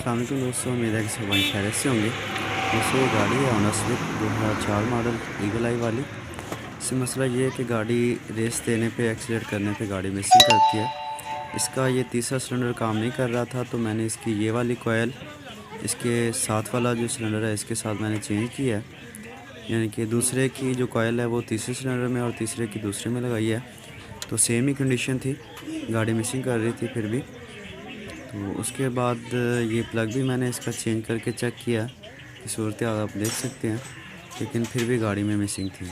अस्सलाम वालेकुम दोस्तों, उम्मीद है कि सब खैरियत से होंगे। दोस्तों ये गाड़ी है होंडा सिविक 2004 मॉडल ईगल आई वाली। इससे मसला ये है कि गाड़ी रेस देने पे एक्सीलेट करने पे गाड़ी मिसिंग करती है। इसका ये तीसरा सिलेंडर काम नहीं कर रहा था, तो मैंने इसकी ये वाली कोयल इसके साथ वाला जो सिलेंडर है इसके साथ मैंने चेंज किया है। यानी कि दूसरे की जो कोयल है वो तीसरे सिलेंडर में और तीसरे की दूसरे में लगाई है। तो सेम ही कंडीशन थी, गाड़ी मिसिंग कर रही थी फिर भी। तो उसके बाद ये प्लग भी मैंने इसका चेंज करके चेक किया कि सूरत हाल आप देख सकते हैं, लेकिन फिर भी गाड़ी में मिसिंग थी।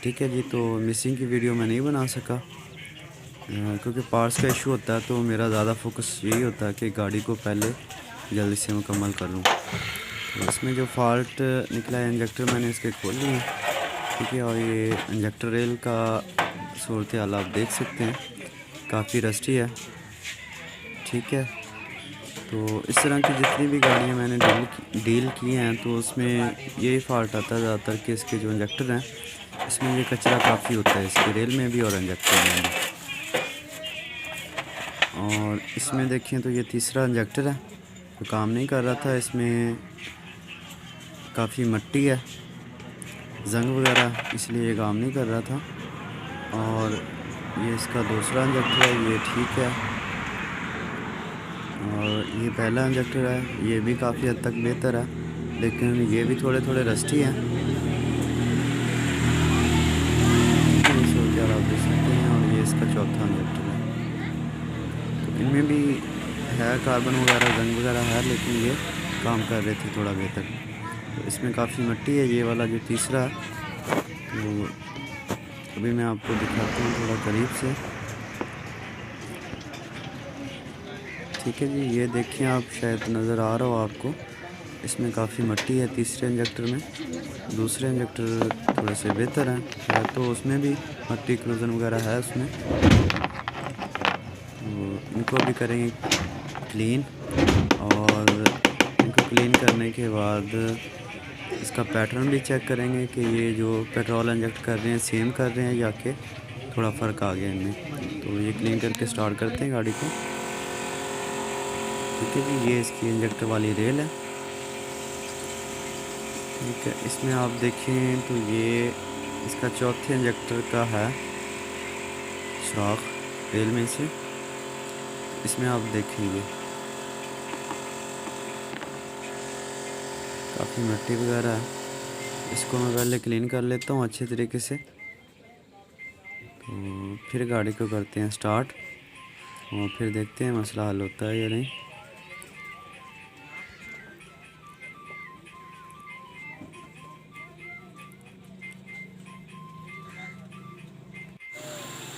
ठीक है जी, तो मिसिंग की वीडियो मैं नहीं बना सका क्योंकि पार्ट्स का इशू होता है, तो मेरा ज़्यादा फोकस यही होता है कि गाड़ी को पहले जल्दी से मुकम्मल कर लूँ। तो इसमें जो फॉल्ट निकला है, इंजेक्टर मैंने इसके खोल लिए, ठीक है। और ये इंजेक्टर रेल का सूरत हाल आप देख सकते हैं, काफ़ी रस्टी है। ठीक है, तो इस तरह की जितनी भी गाड़ियाँ मैंने डील की हैं, तो उसमें यही फॉल्ट आता है ज़्यादातर कि इसके जो इंजेक्टर हैं इसमें ये कचरा काफ़ी होता है, इसके रेल में भी और इंजेक्टर में भी। और इसमें देखें तो ये तीसरा इंजेक्टर है तो काम नहीं कर रहा था। इसमें काफ़ी मिट्टी है, जंग वगैरह, इसलिए ये काम नहीं कर रहा था। और ये इसका दूसरा इंजेक्टर है, ये ठीक है। और ये पहला इंजेक्टर है, ये भी काफ़ी हद तक बेहतर है, लेकिन ये भी थोड़े थोड़े रस्टी हैं। आप देख सकते हैं। और ये इसका चौथा इंजेक्टर है, तो इनमें भी है कार्बन वगैरह, जंग वगैरह है, लेकिन ये काम कर रहे थे थोड़ा बेहतर। तो इसमें काफ़ी मिट्टी है, ये वाला जो तीसरा है। तो अभी मैं आपको दिखाता हूँ थोड़ा करीब से। ठीक है जी, ये देखिए आप, शायद नज़र आ रहा हो आपको, इसमें काफ़ी मिट्टी है तीसरे इंजेक्टर में। दूसरे इंजेक्टर थोड़े से बेहतर हैं, तो उसमें भी मिट्टी क्लोजन वगैरह है उसमें। तो इनको भी करेंगे क्लीन, और इनको क्लीन करने के बाद इसका पैटर्न भी चेक करेंगे कि ये जो पेट्रोल इंजेक्ट कर रहे हैं सेम कर रहे हैं या कि थोड़ा फ़र्क आ गया इनमें। तो ये क्लीन करके स्टार्ट करते हैं गाड़ी को। ठीक है जी, ये इसकी इंजेक्टर वाली रेल है। ठीक है, इसमें आप देखें तो ये इसका चौथे इंजेक्टर का है सुराख रेल में से। इसमें आप देखेंगे काफ़ी मिट्टी वगैरह है। इसको मैं पहले क्लीन कर लेता हूँ अच्छे तरीके से, तो फिर गाड़ी को करते हैं स्टार्ट और फिर देखते हैं मसला हल होता है या नहीं।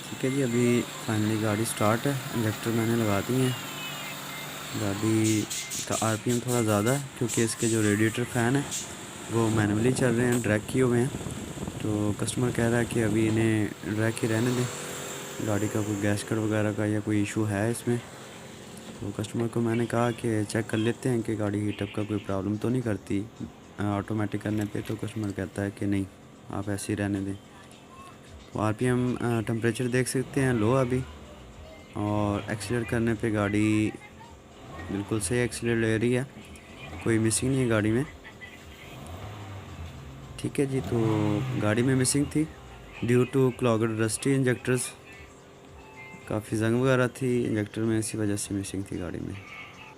ठीक है जी, अभी फाइनली गाड़ी स्टार्ट है, इंजेक्टर मैंने लगा दिए हैं। गाड़ी का आरपीएम थोड़ा ज़्यादा है क्योंकि इसके जो रेडिएटर फ़ैन है वो मैनुअली चल रहे हैं, ड्रैग किए हुए हैं। तो कस्टमर कह रहा है कि अभी इन्हें ड्रैग ही रहने दें, गाड़ी का कोई गैस कट वगैरह का या कोई इशू है इसमें। तो कस्टमर को मैंने कहा कि चेक कर लेते हैं कि गाड़ी हीटअप का कोई प्रॉब्लम तो नहीं करती ऑटोमेटिक करने पे। तो कस्टमर कहता है कि नहीं, आप ऐसे ही रहने दें। तो आरपीएम टेम्परेचर देख सकते हैं लो अभी, और एक्सीलरेट करने पे गाड़ी बिल्कुल सही एक्सीलरेट ले रही है, कोई मिसिंग नहीं है गाड़ी में। ठीक है जी, तो गाड़ी में मिसिंग थी ड्यू टू क्लॉगड रस्टी इंजेक्टर्स, काफ़ी जंग वगैरह थी इंजेक्टर में, इसी वजह से मिसिंग थी गाड़ी में।